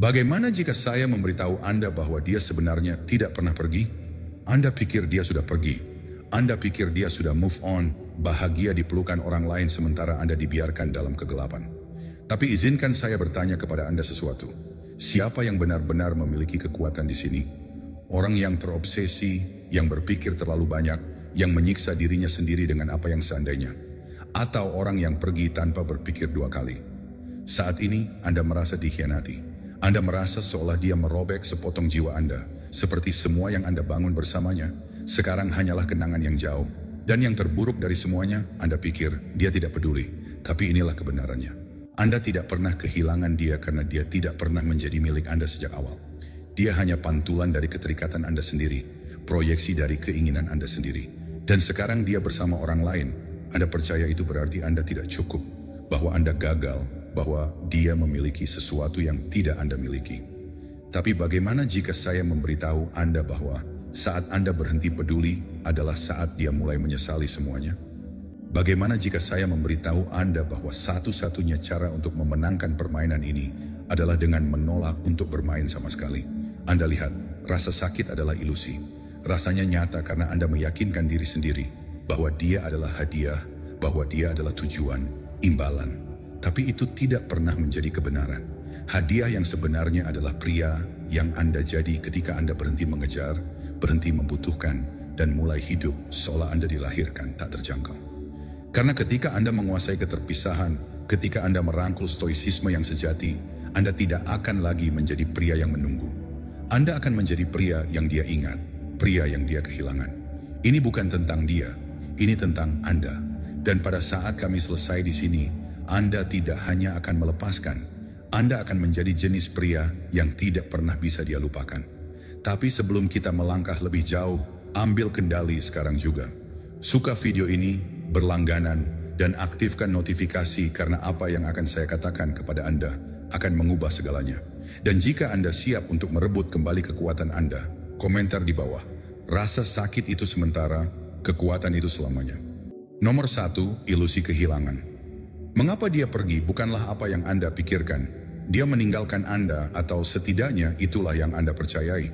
Bagaimana jika saya memberitahu Anda bahwa dia sebenarnya tidak pernah pergi? Anda pikir dia sudah pergi. Anda pikir dia sudah move on, bahagia dipelukan orang lain sementara Anda dibiarkan dalam kegelapan. Tapi izinkan saya bertanya kepada Anda sesuatu. Siapa yang benar-benar memiliki kekuatan di sini? Orang yang terobsesi, yang berpikir terlalu banyak, yang menyiksa dirinya sendiri dengan apa yang seandainya. Atau orang yang pergi tanpa berpikir dua kali. Saat ini Anda merasa dikhianati. Anda merasa seolah dia merobek sepotong jiwa Anda, seperti semua yang Anda bangun bersamanya, sekarang hanyalah kenangan yang jauh. Dan yang terburuk dari semuanya, Anda pikir dia tidak peduli, tapi inilah kebenarannya. Anda tidak pernah kehilangan dia karena dia tidak pernah menjadi milik Anda sejak awal. Dia hanya pantulan dari keterikatan Anda sendiri, proyeksi dari keinginan Anda sendiri. Dan sekarang dia bersama orang lain. Anda percaya itu berarti Anda tidak cukup, bahwa Anda gagal, bahwa dia memiliki sesuatu yang tidak Anda miliki. Tapi bagaimana jika saya memberitahu Anda bahwa saat Anda berhenti peduli adalah saat dia mulai menyesali semuanya? Bagaimana jika saya memberitahu Anda bahwa satu-satunya cara untuk memenangkan permainan ini adalah dengan menolak untuk bermain sama sekali? Anda lihat, rasa sakit adalah ilusi. Rasanya nyata karena Anda meyakinkan diri sendiri bahwa dia adalah hadiah, bahwa dia adalah tujuan, imbalan. Tapi itu tidak pernah menjadi kebenaran. Hadiah yang sebenarnya adalah pria yang Anda jadi ketika Anda berhenti mengejar, berhenti membutuhkan, dan mulai hidup seolah Anda dilahirkan tak terjangkau. Karena ketika Anda menguasai keterpisahan, ketika Anda merangkul stoisisme yang sejati, Anda tidak akan lagi menjadi pria yang menunggu. Anda akan menjadi pria yang dia ingat, pria yang dia kehilangan. Ini bukan tentang dia, ini tentang Anda. Dan pada saat kami selesai di sini, Anda tidak hanya akan melepaskan, Anda akan menjadi jenis pria yang tidak pernah bisa dia lupakan. Tapi sebelum kita melangkah lebih jauh, ambil kendali sekarang juga. Suka video ini, berlangganan, dan aktifkan notifikasi karena apa yang akan saya katakan kepada Anda akan mengubah segalanya. Dan jika Anda siap untuk merebut kembali kekuatan Anda, komentar di bawah. Rasa sakit itu sementara, kekuatan itu selamanya. Nomor 1, ilusi kehilangan. Mengapa dia pergi bukanlah apa yang Anda pikirkan. Dia meninggalkan Anda atau setidaknya itulah yang Anda percayai.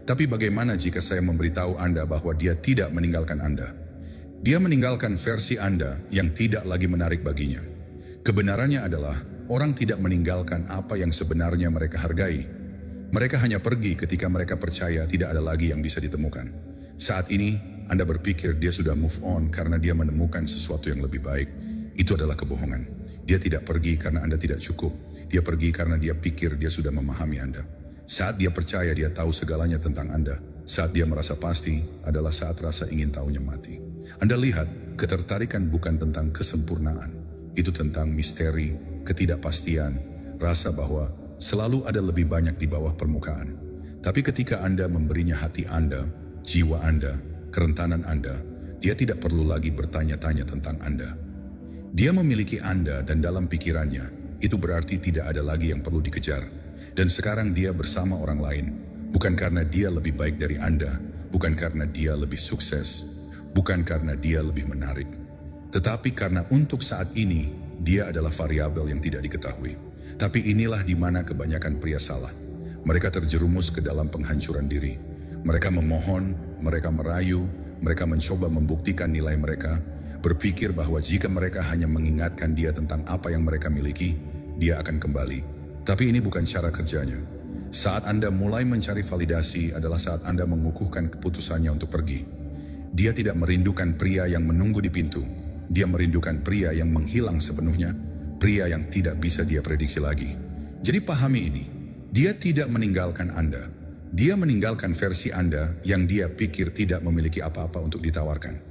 Tapi bagaimana jika saya memberitahu Anda bahwa dia tidak meninggalkan Anda? Dia meninggalkan versi Anda yang tidak lagi menarik baginya. Kebenarannya adalah orang tidak meninggalkan apa yang sebenarnya mereka hargai. Mereka hanya pergi ketika mereka percaya tidak ada lagi yang bisa ditemukan. Saat ini Anda berpikir dia sudah move on karena dia menemukan sesuatu yang lebih baik. Itu adalah kebohongan. Dia tidak pergi karena Anda tidak cukup. Dia pergi karena dia pikir dia sudah memahami Anda. Saat dia percaya dia tahu segalanya tentang Anda, saat dia merasa pasti adalah saat rasa ingin tahunya mati. Anda lihat, ketertarikan bukan tentang kesempurnaan. Itu tentang misteri, ketidakpastian, rasa bahwa selalu ada lebih banyak di bawah permukaan. Tapi ketika Anda memberinya hati Anda, jiwa Anda, kerentanan Anda, dia tidak perlu lagi bertanya-tanya tentang Anda. Dia memiliki Anda dan dalam pikirannya, itu berarti tidak ada lagi yang perlu dikejar. Dan sekarang dia bersama orang lain, bukan karena dia lebih baik dari Anda, bukan karena dia lebih sukses, bukan karena dia lebih menarik. Tetapi karena untuk saat ini, dia adalah variabel yang tidak diketahui. Tapi inilah di mana kebanyakan pria salah. Mereka terjerumus ke dalam penghancuran diri. Mereka memohon, mereka merayu, mereka mencoba membuktikan nilai mereka, berpikir bahwa jika mereka hanya mengingatkan dia tentang apa yang mereka miliki, dia akan kembali. Tapi ini bukan cara kerjanya. Saat Anda mulai mencari validasi adalah saat Anda mengukuhkan keputusannya untuk pergi. Dia tidak merindukan pria yang menunggu di pintu. Dia merindukan pria yang menghilang sepenuhnya, pria yang tidak bisa dia prediksi lagi. Jadi pahami ini, dia tidak meninggalkan Anda. Dia meninggalkan versi Anda yang dia pikir tidak memiliki apa-apa untuk ditawarkan.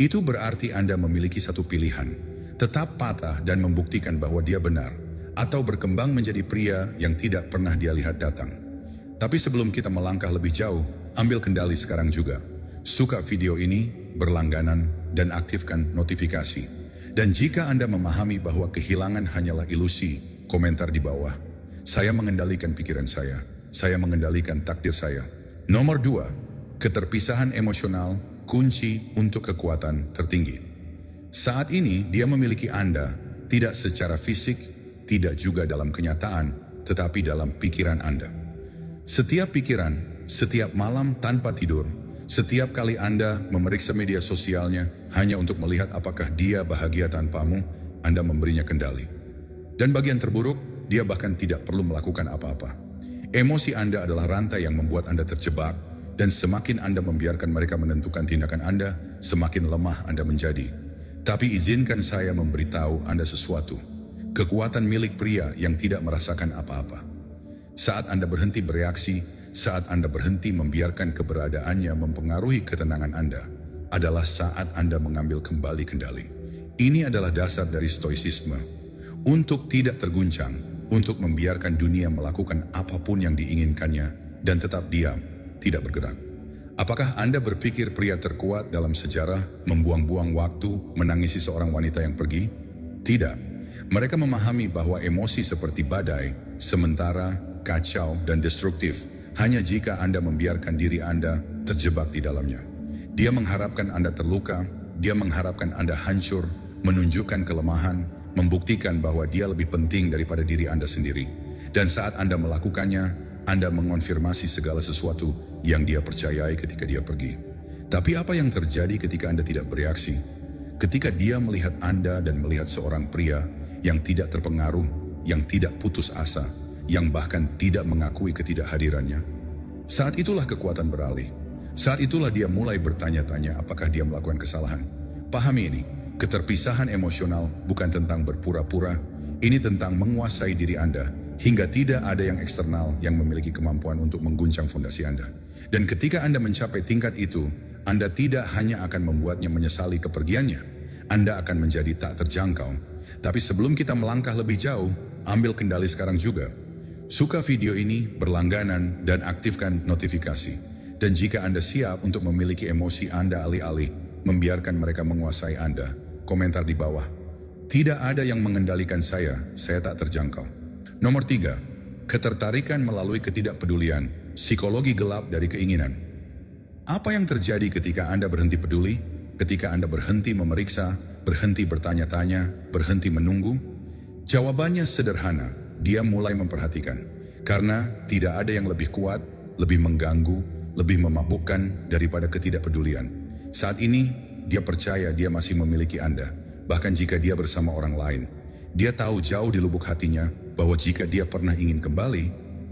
Itu berarti Anda memiliki satu pilihan, tetap patah dan membuktikan bahwa dia benar, atau berkembang menjadi pria yang tidak pernah dia lihat datang. Tapi sebelum kita melangkah lebih jauh, ambil kendali sekarang juga. Suka video ini, berlangganan, dan aktifkan notifikasi. Dan jika Anda memahami bahwa kehilangan hanyalah ilusi, komentar di bawah. Saya mengendalikan pikiran saya mengendalikan takdir saya. Nomor 2, keterpisahan emosional, kunci untuk kekuatan tertinggi. Saat ini dia memiliki Anda, tidak secara fisik, tidak juga dalam kenyataan, tetapi dalam pikiran Anda. Setiap pikiran, setiap malam tanpa tidur, setiap kali Anda memeriksa media sosialnya hanya untuk melihat apakah dia bahagia tanpamu, Anda memberinya kendali. Dan bagian terburuk, dia bahkan tidak perlu melakukan apa-apa. Emosi Anda adalah rantai yang membuat Anda terjebak, dan semakin Anda membiarkan mereka menentukan tindakan Anda, semakin lemah Anda menjadi. Tapi izinkan saya memberitahu Anda sesuatu. Kekuatan milik pria yang tidak merasakan apa-apa. Saat Anda berhenti bereaksi, saat Anda berhenti membiarkan keberadaannya mempengaruhi ketenangan Anda, adalah saat Anda mengambil kembali kendali. Ini adalah dasar dari stoicisme. Untuk tidak terguncang, untuk membiarkan dunia melakukan apapun yang diinginkannya dan tetap diam, tidak bergerak. Apakah Anda berpikir pria terkuat dalam sejarah membuang-buang waktu menangisi seorang wanita yang pergi? Tidak. Mereka memahami bahwa emosi seperti badai, sementara, kacau, dan destruktif hanya jika Anda membiarkan diri Anda terjebak di dalamnya. Dia mengharapkan Anda terluka, dia mengharapkan Anda hancur, menunjukkan kelemahan, membuktikan bahwa dia lebih penting daripada diri Anda sendiri. Dan saat Anda melakukannya, Anda mengonfirmasi segala sesuatu yang dia percayai ketika dia pergi. Tapi apa yang terjadi ketika Anda tidak bereaksi? Ketika dia melihat Anda dan melihat seorang pria yang tidak terpengaruh, yang tidak putus asa, yang bahkan tidak mengakui ketidakhadirannya, saat itulah kekuatan beralih. Saat itulah dia mulai bertanya-tanya apakah dia melakukan kesalahan. Pahami ini. Keterpisahan emosional bukan tentang berpura-pura, ini tentang menguasai diri Anda, hingga tidak ada yang eksternal yang memiliki kemampuan untuk mengguncang fondasi Anda. Dan ketika Anda mencapai tingkat itu, Anda tidak hanya akan membuatnya menyesali kepergiannya, Anda akan menjadi tak terjangkau. Tapi sebelum kita melangkah lebih jauh, ambil kendali sekarang juga. Suka video ini, berlangganan, dan aktifkan notifikasi. Dan jika Anda siap untuk memiliki emosi Anda alih-alih, membiarkan mereka menguasai Anda, komentar di bawah. Tidak ada yang mengendalikan saya tak terjangkau. Nomor 3, ketertarikan melalui ketidakpedulian, psikologi gelap dari keinginan. Apa yang terjadi ketika Anda berhenti peduli? Ketika Anda berhenti memeriksa, berhenti bertanya-tanya, berhenti menunggu? Jawabannya sederhana, dia mulai memperhatikan. Karena tidak ada yang lebih kuat, lebih mengganggu, lebih memabukkan daripada ketidakpedulian. Saat ini, dia percaya dia masih memiliki Anda, bahkan jika dia bersama orang lain. Dia tahu jauh di lubuk hatinya bahwa jika dia pernah ingin kembali,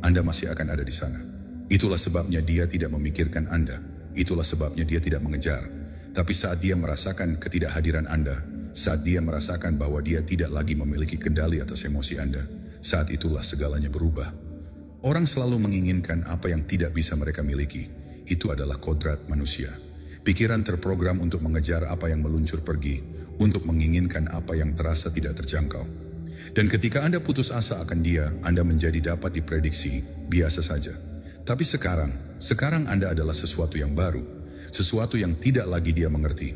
Anda masih akan ada di sana. Itulah sebabnya dia tidak memikirkan Anda. Itulah sebabnya dia tidak mengejar. Tapi saat dia merasakan ketidakhadiran Anda, saat dia merasakan bahwa dia tidak lagi memiliki kendali atas emosi Anda, saat itulah segalanya berubah. Orang selalu menginginkan apa yang tidak bisa mereka miliki. Itu adalah kodrat manusia. Pikiran terprogram untuk mengejar apa yang meluncur pergi, untuk menginginkan apa yang terasa tidak terjangkau. Dan ketika Anda putus asa akan dia, Anda menjadi dapat diprediksi, biasa saja. Tapi sekarang Anda adalah sesuatu yang baru, sesuatu yang tidak lagi dia mengerti.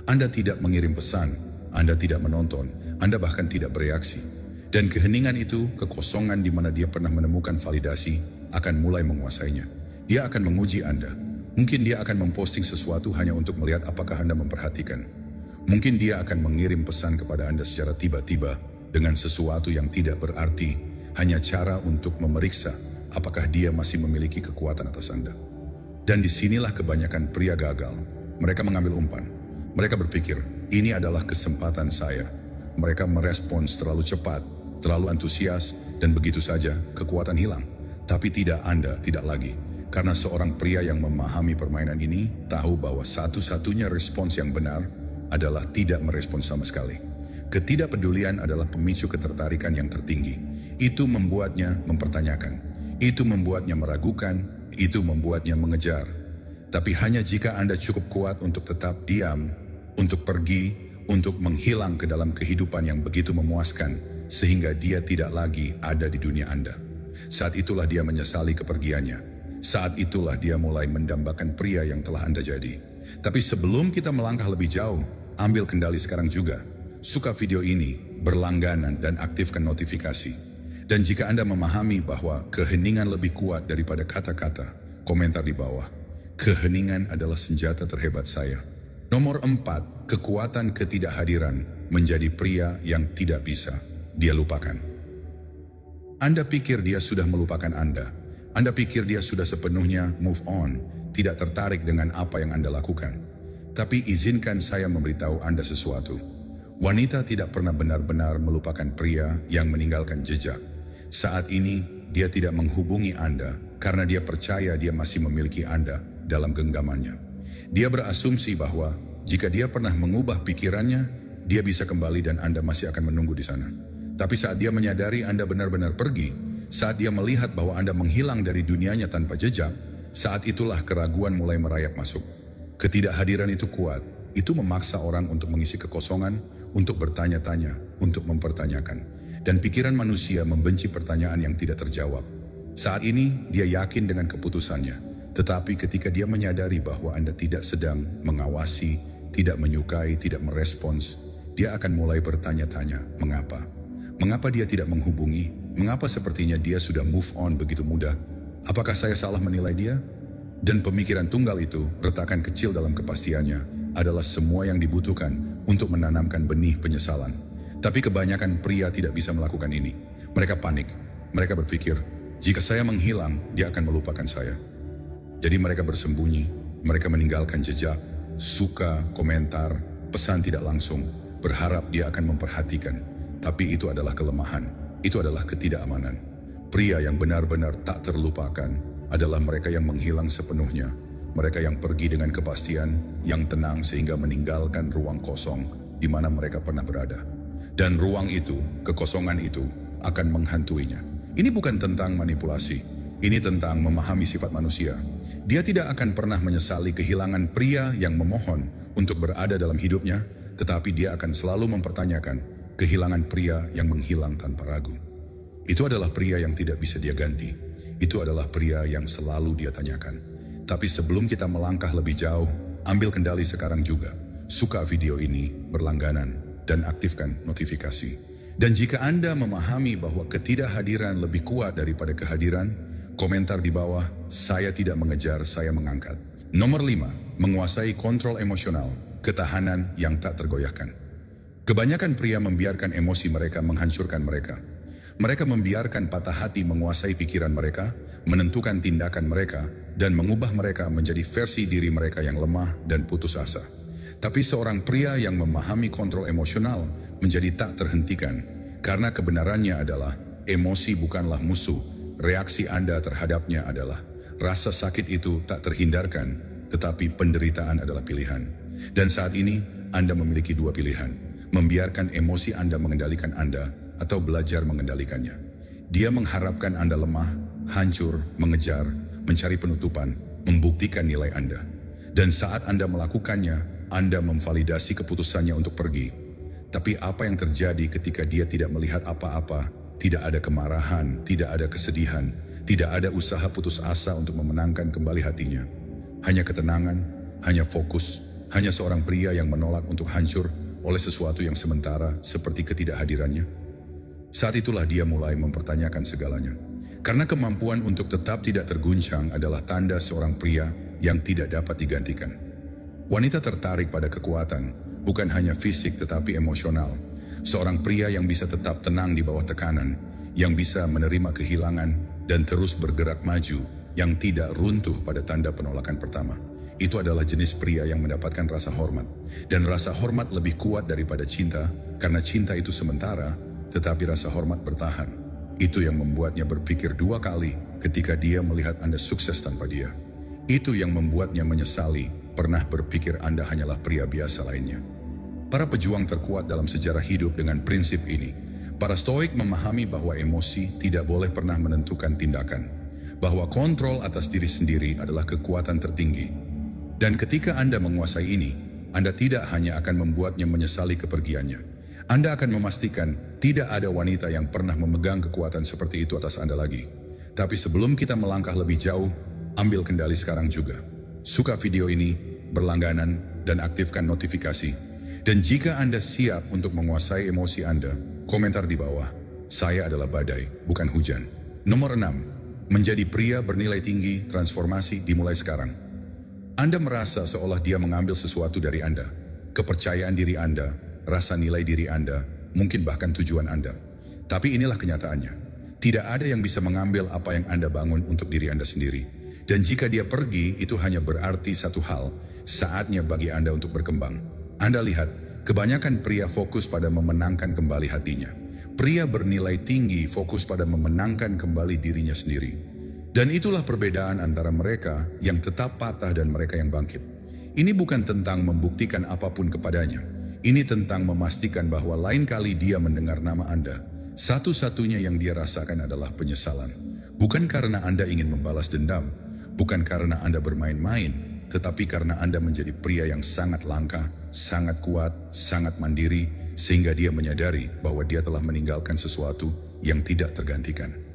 Anda tidak mengirim pesan, Anda tidak menonton, Anda bahkan tidak bereaksi. Dan keheningan itu, kekosongan di mana dia pernah menemukan validasi, akan mulai menguasainya. Dia akan menguji Anda. Mungkin dia akan memposting sesuatu hanya untuk melihat apakah Anda memperhatikan. Mungkin dia akan mengirim pesan kepada Anda secara tiba-tiba dengan sesuatu yang tidak berarti, hanya cara untuk memeriksa apakah dia masih memiliki kekuatan atas Anda. Dan disinilah kebanyakan pria gagal. Mereka mengambil umpan. Mereka berpikir, ini adalah kesempatan saya. Mereka merespons terlalu cepat, terlalu antusias, dan begitu saja kekuatan hilang. Tapi tidak Anda, tidak lagi. Karena seorang pria yang memahami permainan ini tahu bahwa satu-satunya respons yang benar adalah tidak merespons sama sekali. Ketidakpedulian adalah pemicu ketertarikan yang tertinggi. Itu membuatnya mempertanyakan. Itu membuatnya meragukan. Itu membuatnya mengejar. Tapi hanya jika Anda cukup kuat untuk tetap diam, untuk pergi, untuk menghilang ke dalam kehidupan yang begitu memuaskan, sehingga dia tidak lagi ada di dunia Anda. Saat itulah dia menyesali kepergiannya. Saat itulah dia mulai mendambakan pria yang telah Anda jadi. Tapi sebelum kita melangkah lebih jauh, ambil kendali sekarang juga. Suka video ini, berlangganan, dan aktifkan notifikasi. Dan jika Anda memahami bahwa keheningan lebih kuat daripada kata-kata, komentar di bawah. Keheningan adalah senjata terhebat saya. Nomor 4, kekuatan ketidakhadiran menjadi pria yang tidak bisa dia lupakan. Anda pikir dia sudah melupakan Anda. Anda pikir dia sudah sepenuhnya move on, tidak tertarik dengan apa yang Anda lakukan. Tapi izinkan saya memberitahu Anda sesuatu. Wanita tidak pernah benar-benar melupakan pria yang meninggalkan jejak. Saat ini, dia tidak menghubungi Anda karena dia percaya dia masih memiliki Anda dalam genggamannya. Dia berasumsi bahwa jika dia pernah mengubah pikirannya, dia bisa kembali dan Anda masih akan menunggu di sana. Tapi saat dia menyadari Anda benar-benar pergi, saat dia melihat bahwa Anda menghilang dari dunianya tanpa jejak, saat itulah keraguan mulai merayap masuk. Ketidakhadiran itu kuat, itu memaksa orang untuk mengisi kekosongan, untuk bertanya-tanya, untuk mempertanyakan. Dan pikiran manusia membenci pertanyaan yang tidak terjawab. Saat ini dia yakin dengan keputusannya, tetapi ketika dia menyadari bahwa Anda tidak sedang mengawasi, tidak menyukai, tidak merespons, dia akan mulai bertanya-tanya, mengapa? Mengapa dia tidak menghubungi? Mengapa sepertinya dia sudah move on begitu mudah? Apakah saya salah menilai dia? Dan pemikiran tunggal itu, retakan kecil dalam kepastiannya, adalah semua yang dibutuhkan untuk menanamkan benih penyesalan. Tapi kebanyakan pria tidak bisa melakukan ini. Mereka panik. Mereka berpikir, jika saya menghilang, dia akan melupakan saya. Jadi mereka bersembunyi, mereka meninggalkan jejak, suka, komentar, pesan tidak langsung, berharap dia akan memperhatikan. Tapi itu adalah kelemahan, itu adalah ketidakamanan. Pria yang benar-benar tak terlupakan adalah mereka yang menghilang sepenuhnya. Mereka yang pergi dengan kepastian, yang tenang sehingga meninggalkan ruang kosong di mana mereka pernah berada. Dan ruang itu, kekosongan itu, akan menghantuinya. Ini bukan tentang manipulasi, ini tentang memahami sifat manusia. Dia tidak akan pernah menyesali kehilangan pria yang memohon untuk berada dalam hidupnya, tetapi dia akan selalu mempertanyakan kehilangan pria yang menghilang tanpa ragu. Itu adalah pria yang tidak bisa dia ganti. Itu adalah pria yang selalu dia tanyakan. Tapi sebelum kita melangkah lebih jauh, ambil kendali sekarang juga. Suka video ini, berlangganan, dan aktifkan notifikasi. Dan jika Anda memahami bahwa ketidakhadiran lebih kuat daripada kehadiran, komentar di bawah, saya tidak mengejar, saya mengangkat. Nomor 5, menguasai kontrol emosional, ketahanan yang tak tergoyahkan. Kebanyakan pria membiarkan emosi mereka menghancurkan mereka. Mereka membiarkan patah hati menguasai pikiran mereka, menentukan tindakan mereka, dan mengubah mereka menjadi versi diri mereka yang lemah dan putus asa. Tapi seorang pria yang memahami kontrol emosional menjadi tak terhentikan, karena kebenarannya adalah emosi bukanlah musuh, reaksi Anda terhadapnya adalah. Rasa sakit itu tak terhindarkan, tetapi penderitaan adalah pilihan. Dan saat ini Anda memiliki dua pilihan, membiarkan emosi Anda mengendalikan Anda, atau belajar mengendalikannya. Dia mengharapkan Anda lemah, hancur, mengejar, mencari penutupan, membuktikan nilai Anda. Dan saat Anda melakukannya, Anda memvalidasi keputusannya untuk pergi. Tapi apa yang terjadi ketika dia tidak melihat apa-apa, tidak ada kemarahan, tidak ada kesedihan, tidak ada usaha putus asa untuk memenangkan kembali hatinya. Hanya ketenangan, hanya fokus, hanya seorang pria yang menolak untuk hancur oleh sesuatu yang sementara seperti ketidakhadirannya. Saat itulah dia mulai mempertanyakan segalanya. Karena kemampuan untuk tetap tidak terguncang adalah tanda seorang pria yang tidak dapat digantikan. Wanita tertarik pada kekuatan, bukan hanya fisik tetapi emosional. Seorang pria yang bisa tetap tenang di bawah tekanan, yang bisa menerima kehilangan dan terus bergerak maju, yang tidak runtuh pada tanda penolakan pertama. Itu adalah jenis pria yang mendapatkan rasa hormat. Dan rasa hormat lebih kuat daripada cinta, karena cinta itu sementara, tetapi rasa hormat bertahan. Itu yang membuatnya berpikir dua kali ketika dia melihat Anda sukses tanpa dia. Itu yang membuatnya menyesali pernah berpikir Anda hanyalah pria biasa lainnya. Para pejuang terkuat dalam sejarah hidup dengan prinsip ini. Para stoik memahami bahwa emosi tidak boleh pernah menentukan tindakan. Bahwa kontrol atas diri sendiri adalah kekuatan tertinggi. Dan ketika Anda menguasai ini, Anda tidak hanya akan membuatnya menyesali kepergiannya. Anda akan memastikan tidak ada wanita yang pernah memegang kekuatan seperti itu atas Anda lagi. Tapi sebelum kita melangkah lebih jauh, ambil kendali sekarang juga. Suka video ini, berlangganan, dan aktifkan notifikasi. Dan jika Anda siap untuk menguasai emosi Anda, komentar di bawah. Saya adalah badai, bukan hujan. Nomor 6, menjadi pria bernilai tinggi, transformasi dimulai sekarang. Anda merasa seolah dia mengambil sesuatu dari Anda. Kepercayaan diri Anda, rasa nilai diri Anda, mungkin bahkan tujuan Anda. Tapi inilah kenyataannya. Tidak ada yang bisa mengambil apa yang Anda bangun untuk diri Anda sendiri. Dan jika dia pergi, itu hanya berarti satu hal, saatnya bagi Anda untuk berkembang. Anda lihat, kebanyakan pria fokus pada memenangkan kembali hatinya. Pria bernilai tinggi fokus pada memenangkan kembali dirinya sendiri. Dan itulah perbedaan antara mereka yang tetap patah dan mereka yang bangkit. Ini bukan tentang membuktikan apapun kepadanya. Ini tentang memastikan bahwa lain kali dia mendengar nama Anda, satu-satunya yang dia rasakan adalah penyesalan. Bukan karena Anda ingin membalas dendam, bukan karena Anda bermain-main, tetapi karena Anda menjadi pria yang sangat langka, sangat kuat, sangat mandiri, sehingga dia menyadari bahwa dia telah meninggalkan sesuatu yang tidak tergantikan.